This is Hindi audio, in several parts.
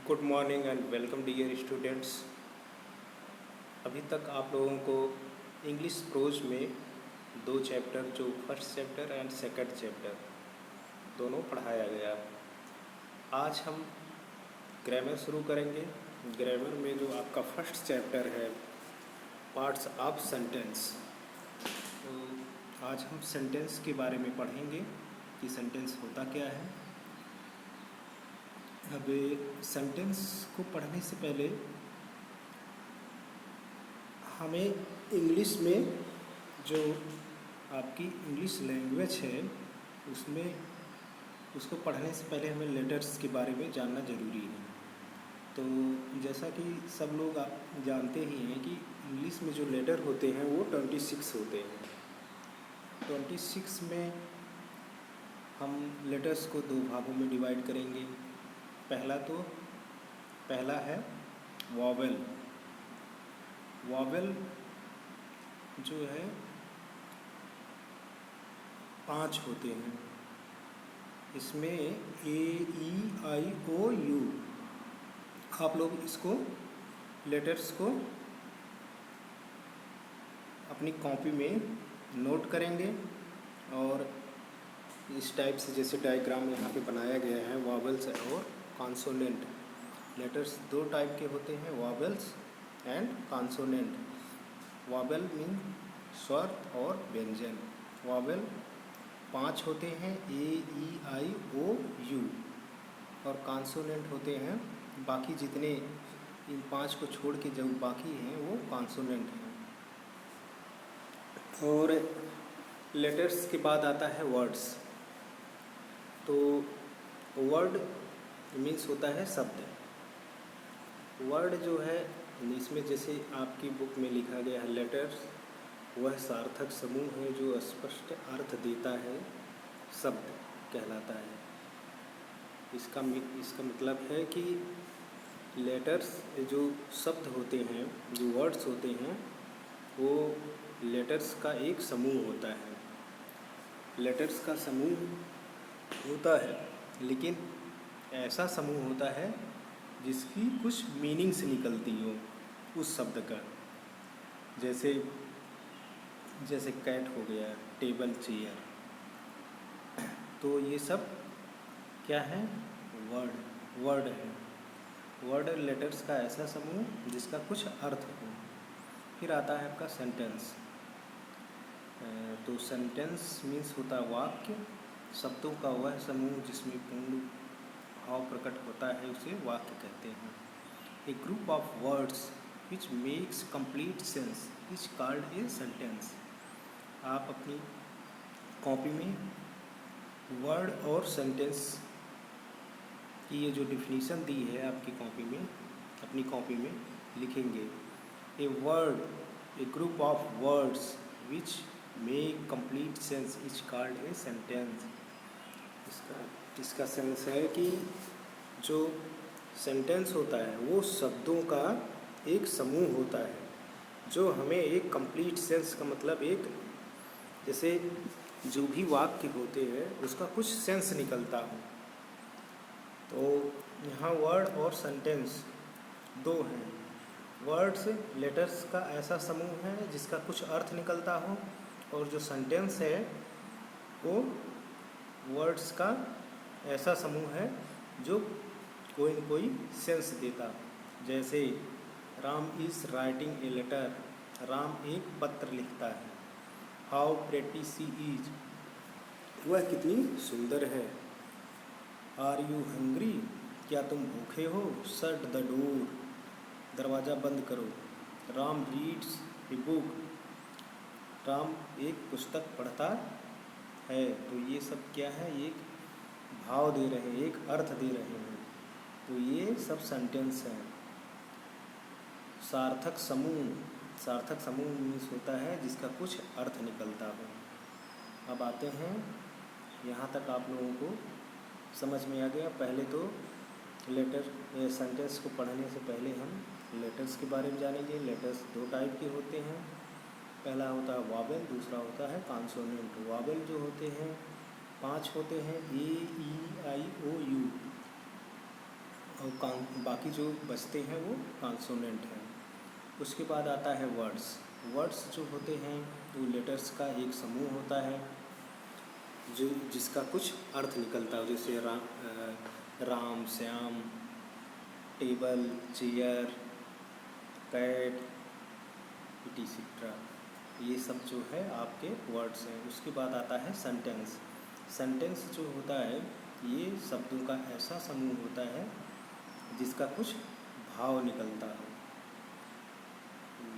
Good morning and welcome dear students. अभी तक आप लोगों को इंग्लिश प्रोज में दो चैप्टर जो first chapter and second chapter दोनों पढ़ाया गया। आज हम ग्रामर शुरू करेंगे। ग्रामर में जो आपका फर्स्ट चैप्टर है पार्ट्स ऑफ सेंटेंस, तो आज हम सेंटेंस के बारे में पढ़ेंगे कि सेंटेंस होता क्या है। अब सेंटेंस को पढ़ने से पहले हमें इंग्लिश में जो आपकी इंग्लिश लैंग्वेज है उसमें उसको पढ़ने से पहले हमें लेटर्स के बारे में जानना ज़रूरी है। तो जैसा कि सब लोग आप जानते ही हैं कि इंग्लिश में जो लेटर होते हैं वो 26 होते हैं। 26 में हम लेटर्स को दो भागों में डिवाइड करेंगे। पहला है वॉवेल। वॉवेल जो है 5 होते हैं। इसमें A E I O U। आप लोग इसको लेटर्स को अपनी कॉपी में नोट करेंगे और इस टाइप से जैसे डायग्राम यहाँ पे बनाया गया है वॉवेल्स और कॉन्सोनेंट। लेटर्स दो टाइप के होते हैं, vowels and consonant. Vowel mean स्वर और व्यंजन। वॉवेल 5 होते हैं, A E I O U, और कॉन्सोनेंट होते हैं बाकी जितने, इन 5 को छोड़ के जो बाकी हैं वो कॉन्सोनेंट हैं। और लेटर्स के बाद आता है वर्ड्स। तो वर्ड मीन्स होता है शब्द। वर्ड जो है इसमें जैसे आपकी बुक में लिखा गया है, लेटर्स वह सार्थक समूह है जो स्पष्ट अर्थ देता है, शब्द कहलाता है। इसका मतलब है कि लेटर्स जो शब्द होते हैं, जो वर्ड्स होते हैं, वो लेटर्स का एक समूह होता है। लेटर्स का समूह होता है, लेकिन ऐसा समूह होता है जिसकी कुछ मीनिंग्स निकलती हो उस शब्द का। जैसे कैट हो गया, टेबल, चेयर। तो ये सब क्या है? वर्ड है। वर्ड लेटर्स का ऐसा समूह जिसका कुछ अर्थ हो। फिर आता है आपका सेंटेंस। तो सेंटेंस मीन्स होता है वाक्य, शब्दों का वह समूह जिसमें पूर्ण भाव प्रकट होता है उसे वाक्य कहते हैं। A group of words which makes complete sense is called a sentence. आप अपनी कॉपी में वर्ड और सेंटेंस की ये जो डिफिनीशन दी है आपकी कॉपी में, अपनी कॉपी में लिखेंगे। A group of words which make complete sense is called a sentence. इसका सेंस है कि जो सेंटेंस होता है वो शब्दों का एक समूह होता है जो हमें एक कंप्लीट सेंस का मतलब एक, जैसे जो भी वाक्य होते हैं उसका कुछ सेंस निकलता हो। तो यहाँ वर्ड और सेंटेंस दो हैं। वर्ड्स लेटर्स का ऐसा समूह है जिसका कुछ अर्थ निकलता हो, और जो सेंटेंस है वो वर्ड्स का ऐसा समूह है जो कोई न कोई सेंस देता। जैसे Ram is writing a letter, Ram एक पत्र लिखता है। हाउ प्रेटी सी इज, वह कितनी सुंदर है। आर यू हंग्री, क्या तुम भूखे हो। शट द डोर, दरवाज़ा बंद करो। Ram reads a book, Ram एक पुस्तक पढ़ता है। तो ये सब क्या है? एक भाव दे रहे हैं, एक अर्थ दे रहे हैं। तो ये सब सेंटेंस हैं। सार्थक समूह मीन्स होता है जिसका कुछ अर्थ निकलता हो। अब आते हैं, यहाँ तक आप लोगों को समझ में आ गया। पहले तो सेंटेंस को पढ़ने से पहले हम लेटर्स के बारे में जानेंगे। लेटर्स दो टाइप के होते हैं। पहला होता है वॉवेल, दूसरा होता है कॉन्सोनेंट। वॉवेल जो होते हैं 5 होते हैं, A E I O U, और बाकी जो बचते हैं वो कॉन्सोनेंट हैं। उसके बाद आता है वर्ड्स। वर्ड्स जो होते हैं वो लेटर्स का एक समूह होता है जो जिसका कुछ अर्थ निकलता है, जैसे Ram, Shyam, table, chair, cat, etcetera. ये सब जो है आपके वर्ड्स हैं। उसके बाद आता है सेंटेंस। सेंटेंस जो होता है ये शब्दों का ऐसा समूह होता है जिसका कुछ भाव निकलता है।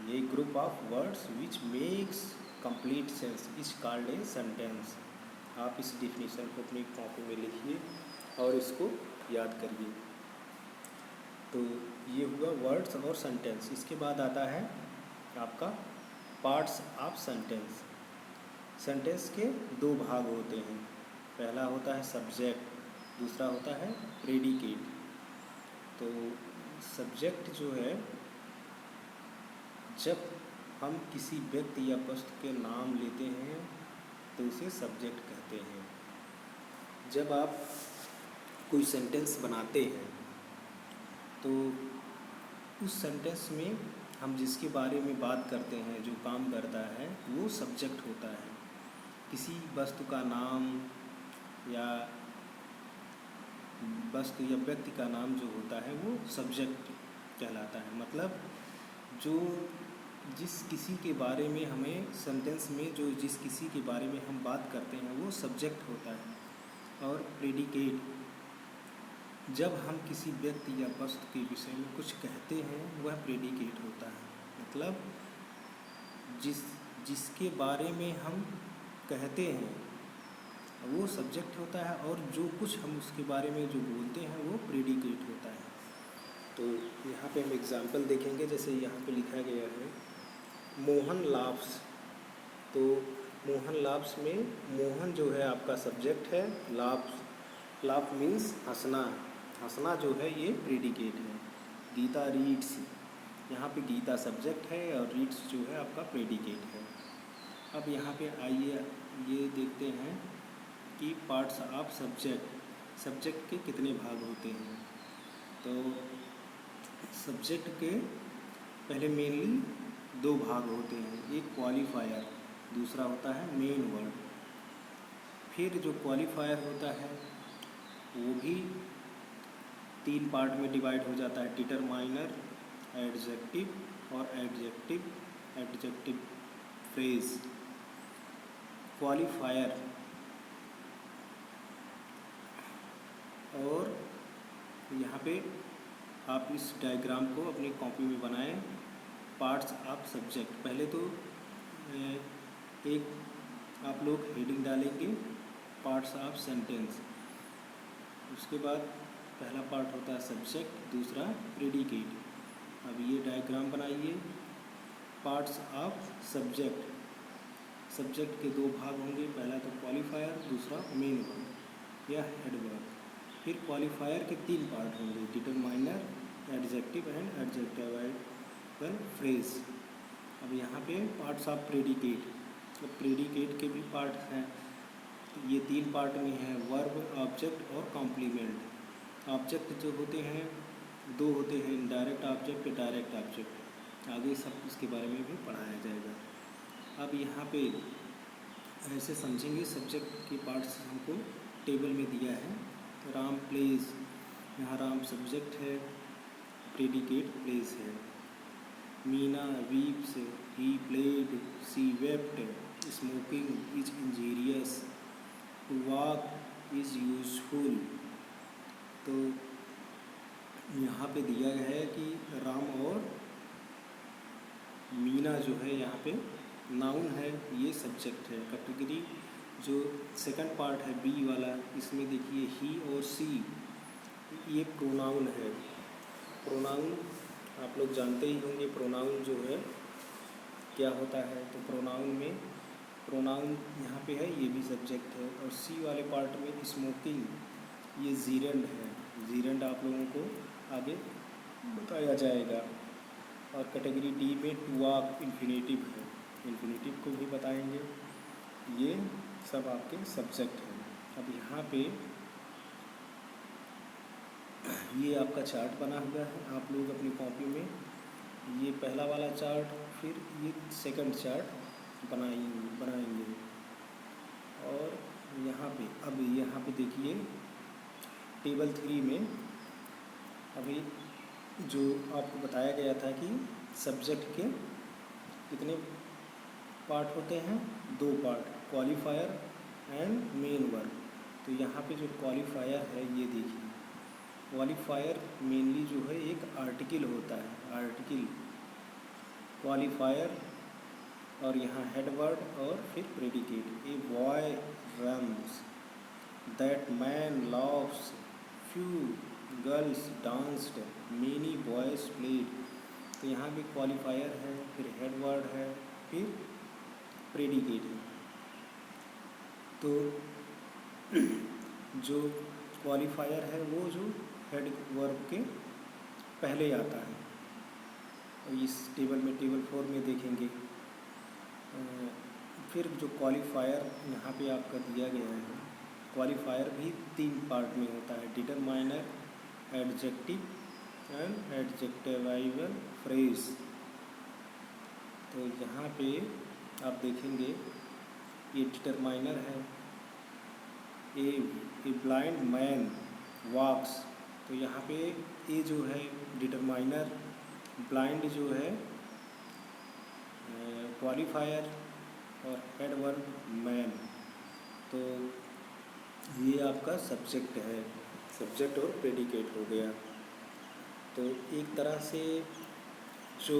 ये group of words which makes complete sense is called a sentence. आप इस डिफिनीशन को अपनी कॉपी में लिखिए और इसको याद करिए। तो ये हुआ वर्ड्स और सेंटेंस। इसके बाद आता है आपका पार्ट्स ऑफ सेंटेंस। सेंटेंस के दो भाग होते हैं। पहला होता है सब्जेक्ट, दूसरा होता है प्रेडिकेट। तो सब्जेक्ट जो है, जब हम किसी व्यक्ति या वस्तु के नाम लेते हैं तो उसे सब्जेक्ट कहते हैं। जब आप कोई सेंटेंस बनाते हैं तो उस सेंटेंस में हम जिसके बारे में बात करते हैं, जो काम करता है, वो सब्जेक्ट होता है। किसी वस्तु का नाम या वस्तु या व्यक्ति का नाम जो होता है वो सब्जेक्ट कहलाता है। मतलब जो जिस किसी के बारे में हमें सेंटेंस में जो जिस किसी के बारे में हम बात करते हैं वो सब्जेक्ट होता है। और प्रेडिकेट, जब हम किसी व्यक्ति या वस्तु के विषय में कुछ कहते हैं वह प्रेडिकेट होता है। मतलब जिसके बारे में हम कहते हैं वो सब्जेक्ट होता है और जो कुछ हम उसके बारे में जो बोलते हैं वो प्रेडिकेट होता है। तो यहाँ पे हम एग्जाम्पल देखेंगे। जैसे यहाँ पे लिखा गया है मोहन लाफ्स। तो मोहन लाफ्स में मोहन जो है आपका सब्जेक्ट है, लाफ मीन्स हंसना। हंसना जो है ये प्रेडिकेट है। गीता रीड्स, यहाँ पे गीता सब्जेक्ट है और रीड्स जो है आपका प्रेडिकेट है। अब यहाँ पे आइए ये देखते हैं कि पार्ट्स ऑफ सब्जेक्ट के कितने भाग होते हैं। तो सब्जेक्ट के पहले मेनली दो भाग होते हैं, एक क्वालिफायर, दूसरा होता है मेन वर्ड। फिर जो क्वालिफायर होता है वो भी तीन पार्ट में डिवाइड हो जाता है, डिटरमाइनर, एडजेक्टिव और एडजेक्टिव फ्रेज। क्वालिफायर और यहाँ पे आप इस डायग्राम को अपनी कॉपी में बनाएं। पार्ट्स ऑफ सब्जेक्ट, पहले तो एक आप लोग हेडिंग डालेंगे पार्ट्स ऑफ सेंटेंस। उसके बाद पहला पार्ट होता है सब्जेक्ट, दूसरा प्रेडिकेट। अब ये डायग्राम बनाइए। पार्ट्स ऑफ सब्जेक्ट के दो भाग होंगे, पहला तो क्वालिफायर, दूसरा मेन वर्ड या हेड वर्ड। फिर क्वालिफायर के तीन पार्ट होंगे, determiner, adjective and adjective phrase. अब यहाँ पे पार्ट्स ऑफ प्रेडिकेट, तो प्रेडिकेट के भी पार्ट हैं। ये तीन पार्ट में है, वर्ब, ऑब्जेक्ट और कॉम्प्लीमेंट। ऑब्जेक्ट जो होते हैं दो होते हैं, इनडायरेक्ट ऑब्जेक्ट, डायरेक्ट ऑब्जेक्ट। आगे सब इसके बारे में भी पढ़ाया जाएगा। अब यहाँ पे ऐसे समझेंगे, सब्जेक्ट के पार्ट्स हमको टेबल में दिया है। राम प्लेज, यहाँ राम सब्जेक्ट है, प्रेडिकेट प्लेज है। Meena weeps, he played, she wept, smoking is injurious, to walk is useful. तो यहाँ पे दिया गया है कि राम और मीना जो है यहाँ पे नाउन है, ये सब्जेक्ट है। कैटेगरी जो सेकंड पार्ट है बी वाला, इसमें देखिए ही और सी, ये प्रोनाउन है। प्रोनाउन आप लोग जानते ही होंगे, प्रोनाउन जो है क्या होता है। तो प्रोनाउन यहाँ पे है, ये भी सब्जेक्ट है। और सी वाले पार्ट में स्मोकिंग, ये जीरेंड है। जीरेंड आप लोगों को आगे बताया जाएगा। और कैटेगरी डी में टू वॉक इन्फिनेटिव है, इन्फिनेटिव को भी बताएंगे। ये सब आपके सब्जेक्ट हैं। अब यहाँ पे ये आपका चार्ट बना हुआ है, आप लोग अपनी कॉपी में ये पहला वाला चार्ट, फिर ये सेकंड चार्ट बनाएंगे। और यहाँ पे अब यहाँ पे देखिए टेबल 3 में अभी जो आपको बताया गया था कि सब्जेक्ट के कितने पार्ट होते हैं, 2 part, qualifier and main verb. तो यहाँ पे जो क्वालिफायर है ये देखिए, क्वालिफायर मेनली जो है एक आर्टिकल होता है, आर्टिकल क्वालिफायर, और यहाँ हेडवर्ड और फिर predicate. A boy runs, that man loves, few girls danced, many boys played. तो यहाँ भी क्वालिफायर है, फिर हेडवर्ड है, फिर प्रेडिकेट है। तो जो क्वालिफायर है वो जो हेड वर्ब के पहले आता है, और इस टेबल में टेबल 4 में देखेंगे। फिर जो क्वालिफायर यहाँ पे आपका दिया गया है, क्वालिफायर भी 3 पार्ट में होता है, डिटरमाइनर, एडजेक्टिव एंड एडजेक्टिवाइवल फ्रेज। तो यहाँ पे आप देखेंगे ये डिटरमाइनर है, ए ब्लाइंड मैन वॉक्स। तो यहाँ पे ए जो है डिटरमाइनर, ब्लाइंड जो है क्वालिफायर, और हेडवर्ब मैन। तो ये आपका सब्जेक्ट है, सब्जेक्ट और प्रेडिकेट हो गया। तो एक तरह से जो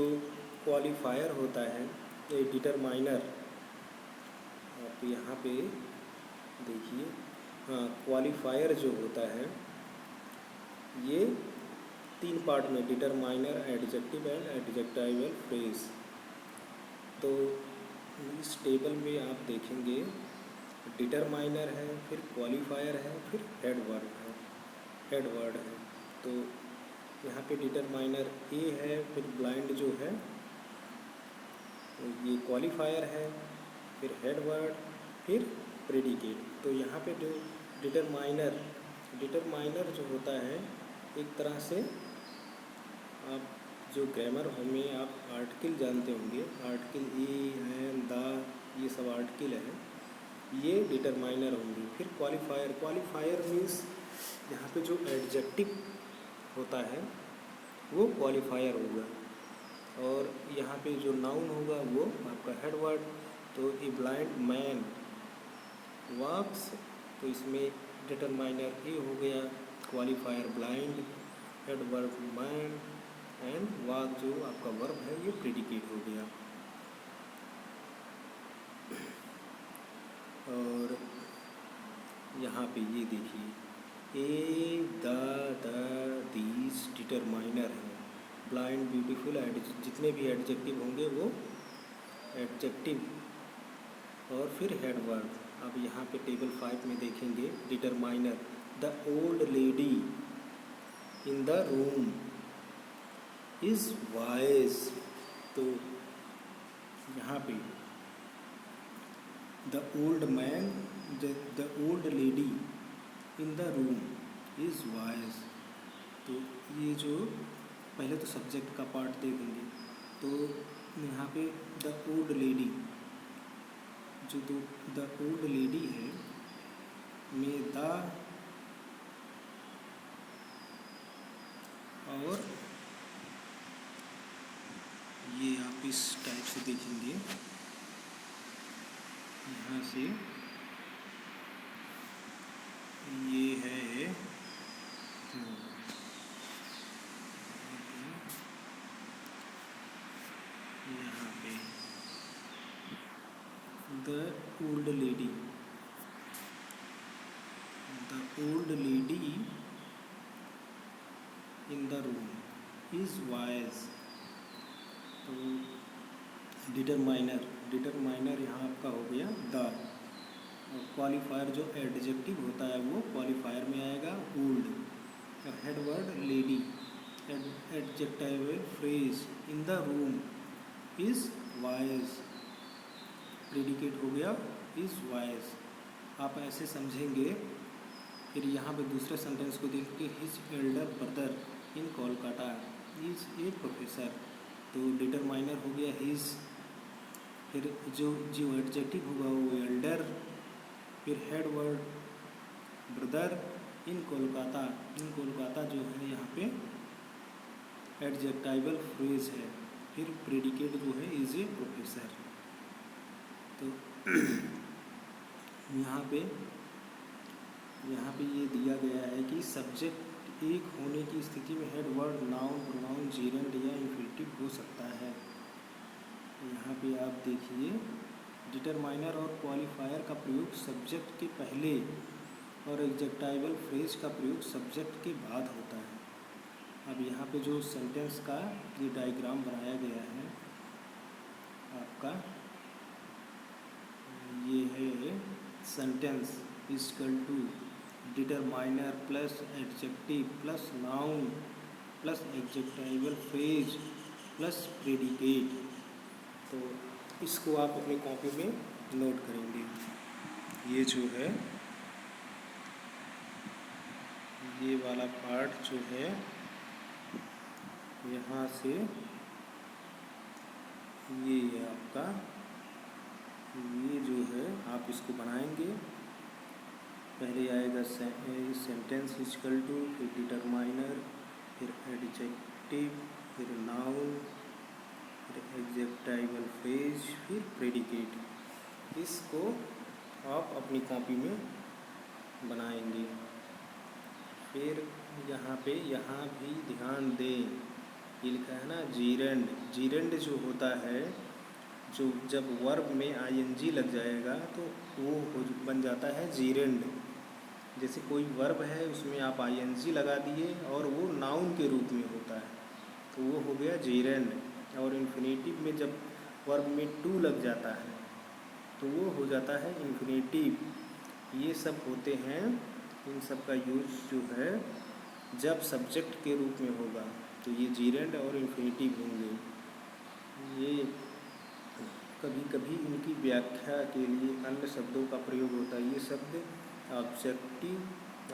क्वालिफायर होता है, ये डिटरमाइनर, आप यहाँ पे देखिए, हाँ, क्वालिफायर जो होता है ये 3 पार्ट में, determiner, adjective and adjectival phrase. तो इस टेबल में आप देखेंगे डिटरमाइनर है, फिर क्वालिफायर है, फिर हेडवर्ड है। तो यहाँ पे डिटरमाइनर ए है, फिर ब्लाइंड जो है ये क्वालिफायर है, फिर हेडवर्ड, फिर प्रेडिकेट। तो यहाँ पे जो डिटरमाइनर जो होता है, एक तरह से आप जो ग्रामर में आप आर्टिकल जानते होंगे, आर्टिकल ए, एन, द, ये सब आर्टिकल है, ये डिटरमाइनर होंगे। फिर क्वालिफायर मीन्स यहाँ पे जो एडजेक्टिव होता है वो क्वालिफायर होगा, और यहाँ पे जो नाउन होगा वो आपका हेडवर्ड। तो ए ब्लाइंड मैन वॉक्स, तो इसमें डिटरमाइनर ए हो गया, qualifier blind, head verb man, and walk जो आपका वर्ब है ये प्रेडिकेट हो गया। और यहाँ पे ये देखिए ए, द, दीज डिटरमाइनर है, ब्लाइंड, ब्यूटीफुल, जितने भी एडजेक्टिव होंगे वो एडजेक्टिव, और फिर हेडवर्ब। अब यहाँ पे टेबल 5 में देखेंगे determiner, the old lady in the room is wise. तो यहाँ पे the old man, the old lady in the room is wise. तो ये जो पहले तो सब्जेक्ट का पार्ट देखेंगे, तो यहाँ पे द ओल्ड लेडी, जो द ओल्ड लेडी है में द और ये आप इस टाइप से देखेंगे, यहाँ से ये है यहाँ पे the old lady in the room is wise. तो डिटरमाइनर यहाँ आपका हो गया द, और क्वालिफायर जो एडजेक्टिव होता है वो क्वालिफायर में आएगा ओल्ड, और headword lady, adjectival phrase in the room is wise, predicate हो गया इज़ वाइज। आप ऐसे समझेंगे फिर यहाँ पे दूसरे सेंटेंस को देखिए, his Elder brother in Kolkata is a professor. तो डिटरमाइनर हो गया हिज, फिर जो जो एडजेक्टिव होगा वो एल्डर, फिर head word brother in Kolkata. In Kolkata जो है यहाँ पे एडजेक्टाइवल फ्रेज है, फिर प्रेडिकेट जो है इज ए प्रोफेसर। तो यहाँ पे ये दिया गया है कि सब्जेक्ट एक होने की स्थिति में head word noun pronoun gerund या इंफिनिटिव हो सकता है। यहाँ पे आप देखिए, डिटरमाइनर और क्वालिफायर का प्रयोग सब्जेक्ट के पहले और एडजेक्टाइवल फ्रेज का प्रयोग सब्जेक्ट के बाद होता है। अब यहाँ पे जो सेंटेंस का ये डायग्राम बनाया गया है आपका, ये है sentence equal to determiner plus adjective plus noun plus adjectival phrase plus predicate. तो इसको आप अपनी कॉपी में नोट करेंगे। ये जो है, ये वाला पार्ट जो है यहाँ से ये आपका, ये जो है आप इसको बनाएंगे। पहले आएगा सेंटेंस इक्वल टू, फिर डिटरमाइनर, फिर एडजेक्टिव, फिर नाउन, फिर एडजेक्टाइवल फ्रेज, फिर प्रेडिकेट। इसको आप अपनी कॉपी में बनाएंगे। फिर यहाँ पे यहाँ भी ध्यान दें, ये लिखा है ना जीरेंड। जीरेंड जो होता है, जो जब वर्ब में आईएनजी लग जाएगा तो वो बन जाता है जीरेंड। जैसे कोई वर्ब है उसमें आप आईएनजी लगा दिए और वो नाउन के रूप में होता है तो वो हो गया जीरेंड। और इन्फिनेटिव में जब वर्ब में टू लग जाता है तो वो हो जाता है इन्फिनेटिव। ये सब होते हैं, इन सब का यूज जो है जब सब्जेक्ट के रूप में होगा तो ये जीरेंड और इन्फिनेटिव होंगे। ये कभी कभी इनकी व्याख्या के लिए अन्य शब्दों का प्रयोग होता है। ये शब्द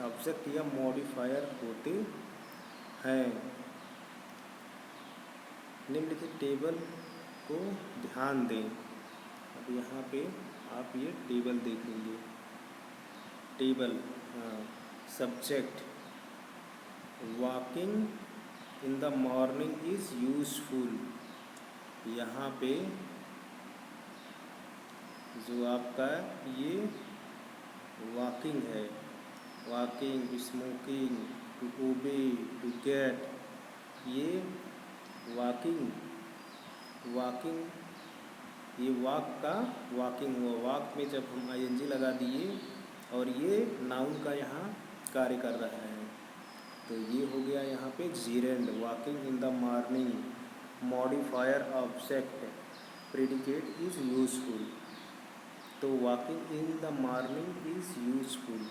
ऑब्जेक्ट या मॉडिफायर होते हैं। निम्नलिखित टेबल को ध्यान दें। अब यहाँ पे आप ये टेबल देखेंगे। Table subject, walking in the morning is useful. यहाँ पे जो आपका ये वॉकिंग है, walking, smoking, to obey, to get, ये वॉकिंग ये वॉक का वॉकिंग हुआ। वॉक में जब हम आईएनजी लगा दिए और ये नाउन का यहाँ कार्य कर रहा है तो ये हो गया यहाँ पे gerund. Walking in the morning, modifier object, predicate is useful. तो walking in the morning is useful.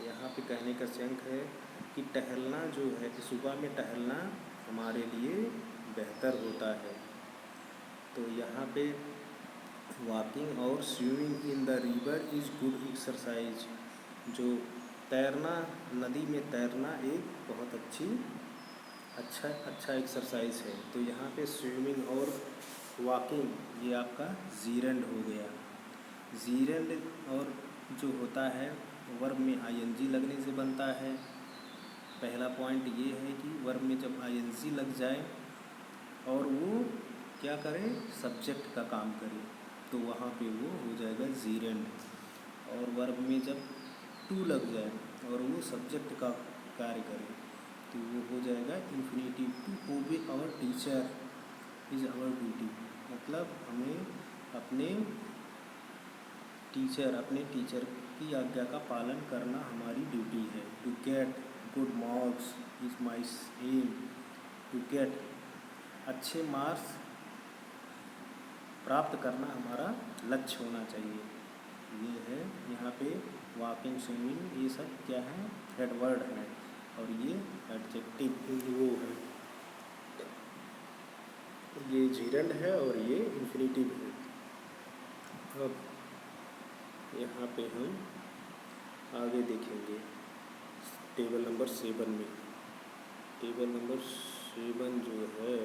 यहाँ पे कहने का शंक है कि टहलना जो है, सुबह में टहलना हमारे लिए बेहतर होता है। तो यहाँ पे वॉकिंग और swimming in the river is good exercise. जो तैरना, नदी में तैरना एक बहुत अच्छा एक्सरसाइज है। तो यहाँ पे स्विमिंग और वॉकिंग ये आपका जीरेंड हो गया। जीरेंड और जो होता है वर्ब में आईएनजी लगने से बनता है। पहला पॉइंट ये है कि वर्ब में जब आईएनजी लग जाए और वो क्या करे, सब्जेक्ट का काम करे, तो वहाँ पे वो हो जाएगा जीरेंड। और वर्ब में जब टू लग जाए और वो सब्जेक्ट का कार्य करे तो वो हो जाएगा infinitive. To obey our teacher is our duty. मतलब हमें अपने टीचर की आज्ञा का पालन करना हमारी ड्यूटी है। To get good marks is my aim. To get अच्छे मार्क्स प्राप्त करना हमारा लक्ष्य होना चाहिए। ये है यहाँ पे वॉकिंग, स्विमिंग, ये सब क्या है, हेड वर्ड है और ये एडजेक्टिव वो है, ये जीरेंड है और ये इन्फिनेटिव है। अब यहाँ पे हम आगे देखेंगे। टेबल नंबर 7 में। टेबल नंबर 7 जो है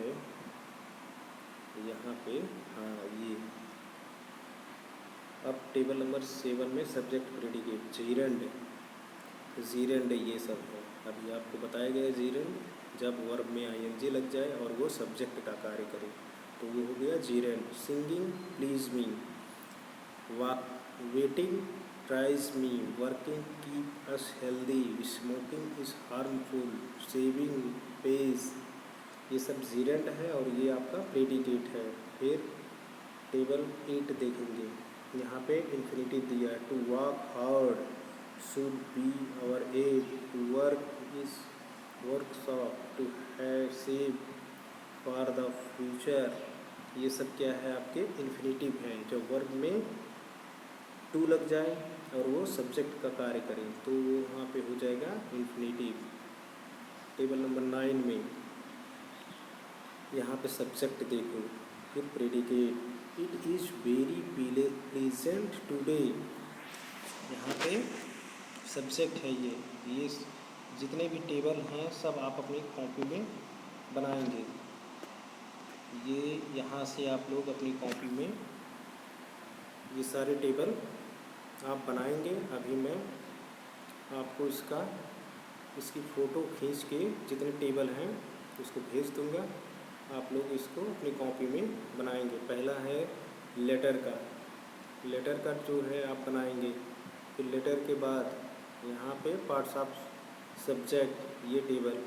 यहाँ पे, हाँ ये। अब टेबल नंबर 7 में सब्जेक्ट प्रेडिकेट जीरेंड, जीरेंड ये सब है। अभी आपको बताया गया जीरेंड जब वर्ब में आईएनजी लग जाए और वो सब्जेक्ट का कार्य करे तो वो हो गया जीरेंड। Singing please me, walk waiting tries me, working keep us healthy, smoking is harmful, saving page, ये सब जीरेंड है और ये आपका प्रेडिकेट है। फिर टेबल 8 देखेंगे, यहाँ पे इन्फिनिटिव दिया है। To work hard should be our aim, to work is workshop, to have save for the future, ये सब क्या है आपके इन्फिनिटिव है। जब वर्ब में टू लग जाए और वो सब्जेक्ट का कार्य करे तो वो वहाँ पे हो जाएगा इन्फिनिटिव। टेबल नंबर 9 में यहाँ पे सब्जेक्ट देखो, फिर predicate, it is very pleasant today, यहाँ पे सब्जेक्ट है। ये जितने भी टेबल हैं सब आप अपनी कॉपी में बनाएंगे। ये यहाँ से आप लोग अपनी कॉपी में ये सारे टेबल आप बनाएंगे। अभी मैं आपको इसकी फ़ोटो खींच के जितने टेबल हैं उसको भेज दूँगा, आप लोग इसको अपनी कॉपी में बनाएंगे। पहला है लेटर का जो है आप बनाएंगे। फिर लेटर के बाद यहाँ पे पार्ट्स ऑफ सब्जेक्ट ये टेबल,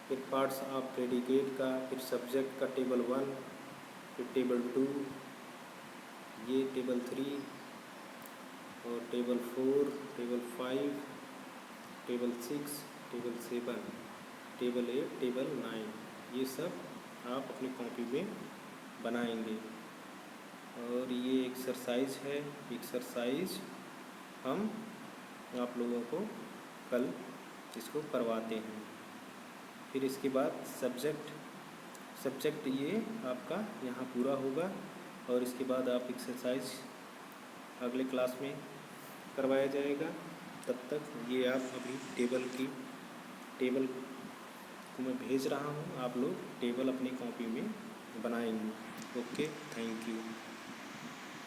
फिर पार्ट्स ऑफ प्रेडिकेट का, फिर सब्जेक्ट का टेबल 1, फिर टेबल 2, ये टेबल 3 और table 4, table 5, table 6, table 7, table 8, table 9, ये सब आप अपनी कॉपी में बनाएंगे। और ये एक्सरसाइज है, एक्सरसाइज हम आप लोगों को कल इसको करवाते हैं। फिर इसके बाद सब्जेक्ट ये आपका यहाँ पूरा होगा और इसके बाद आप एक्सरसाइज अगले क्लास में करवाया जाएगा। तब तक ये आप अभी टेबल को मैं भेज रहा हूँ, आप लोग टेबल अपनी कॉपी में बनाएंगे। Okay, thank you.